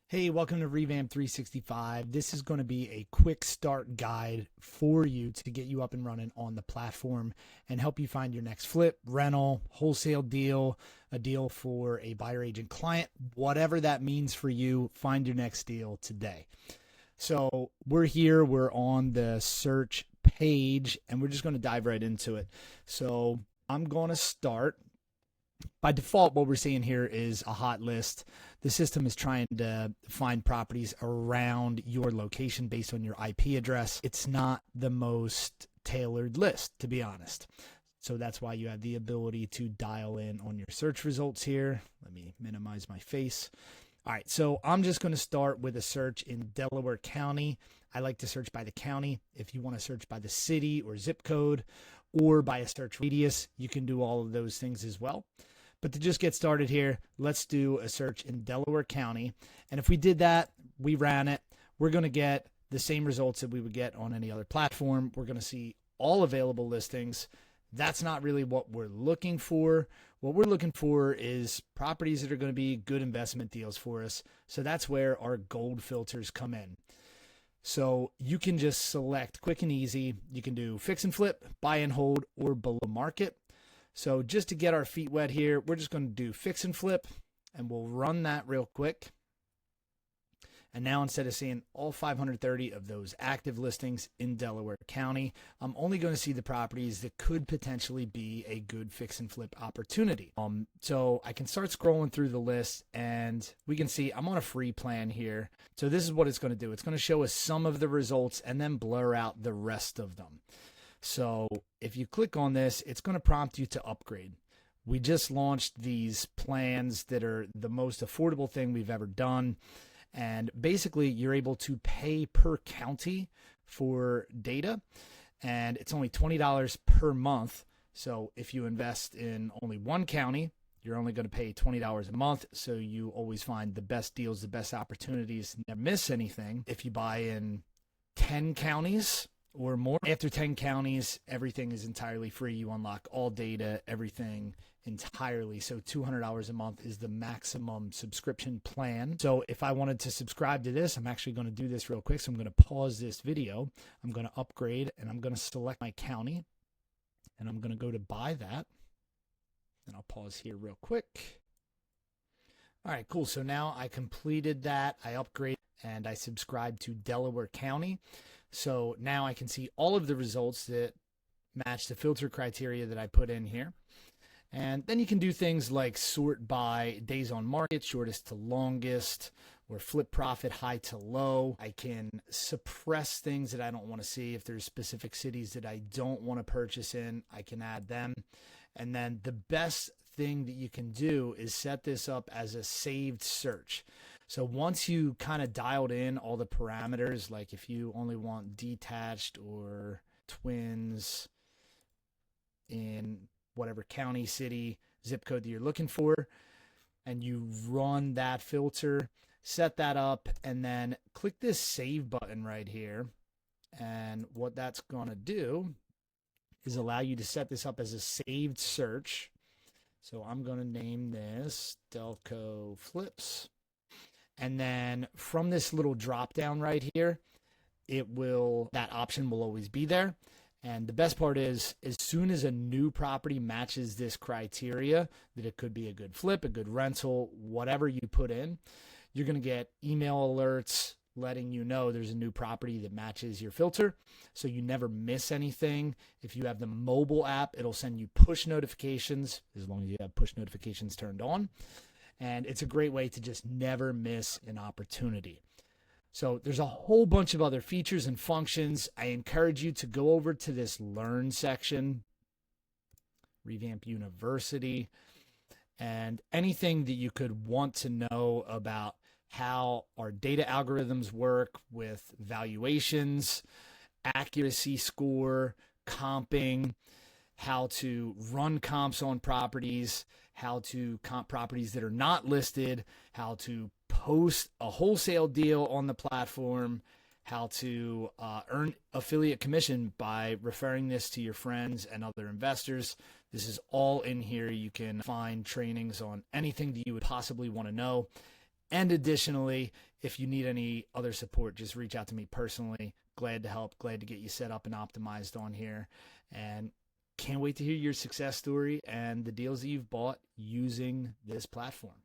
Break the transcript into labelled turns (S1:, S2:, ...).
S1: Hey, welcome to Revamp365. This is going to be a quick start guide for you to get you up and running on the platform and help you find your next flip, rental, wholesale deal, a deal for a buyer agent client, whatever that means for you. Find your next deal today. So we're on the search page and we're just going to dive right into it. So I'm going to start. By default, what we're seeing here is a hot list. The system is trying to find properties around your location based on your IP address. It's not the most tailored list, to be honest. So that's why you have the ability to dial in on your search results here. Let me minimize my face. All right, so I'm just going to start with a search in Delaware County. I like to search by the county. If you want to search by the city or zip code or by a search radius, you can do all of those things as well. But to just get started here, let's do a search in Delaware County. And if we did that, we ran it, we're going to get the same results that we would get on any other platform. We're going to see all available listings. That's not really what we're looking for. What we're looking for is properties that are going to be good investment deals for us. So that's where our gold filters come in. So you can just select quick and easy. You can do fix and flip, buy and hold, or below market. So just to get our feet wet here, we're just going to do fix and flip, and we'll run that real quick. And now instead of seeing all 530 of those active listings in Delaware County, I'm only going to see the properties that could potentially be a good fix and flip opportunity. So I can start scrolling through the list and we can see I'm on a free plan here. So this is what it's going to do. It's going to show us some of the results and then blur out the rest of them. So if you click on this, it's going to prompt you to upgrade. We just launched these plans that are the most affordable thing we've ever done. And basically, you're able to pay per county for data, and it's only $20 per month. So if you invest in only one county, you're only going to pay $20 a month. So you always find the best deals, the best opportunities, never miss anything. If you buy in 10 counties or more, after 10 counties, everything is entirely free. You unlock all data, everything entirely. So $200 a month is the maximum subscription plan. So if I wanted to subscribe to this, I'm actually going to do this real quick. So I'm going to pause this video. I'm going to upgrade and I'm going to select my county and I'm going to go to buy that. And I'll pause here real quick. All right, cool. So now I completed that. I upgraded and I subscribed to Delaware County. So now I can see all of the results that match the filter criteria that I put in here. And then you can do things like sort by days on market, shortest to longest, or flip profit high to low. I can suppress things that I don't want to see. If there's specific cities that I don't want to purchase in, I can add them. And then the best thing that you can do is set this up as a saved search. So once you kind of dialed in all the parameters, like if you only want detached or twins in whatever county, city, zip code that you're looking for, and you run that filter, set that up, and then click this save button right here. And what that's going to do is allow you to set this up as a saved search. So I'm going to name this Delco Flips. And then from this little drop down right here, that option will always be there. And the best part is, as soon as a new property matches this criteria, that it could be a good flip, a good rental, whatever you put in, you're going to get email alerts letting you know there's a new property that matches your filter. So you never miss anything. If you have the mobile app, it'll send you push notifications as long as you have push notifications turned on. And it's a great way to just never miss an opportunity. So there's a whole bunch of other features and functions. I encourage you to go over to this Learn section, Revamp University, and anything that you could want to know about how our data algorithms work with valuations, accuracy score, comping, how to run comps on properties, how to comp properties that are not listed, how to post a wholesale deal on the platform, how to earn affiliate commission by referring this to your friends and other investors. This is all in here. You can find trainings on anything that you would possibly want to know. And additionally, If you need any other support, just reach out to me personally. Glad to help, glad to get you set up and optimized on here. And can't wait to hear your success story and the deals that you've bought using this platform.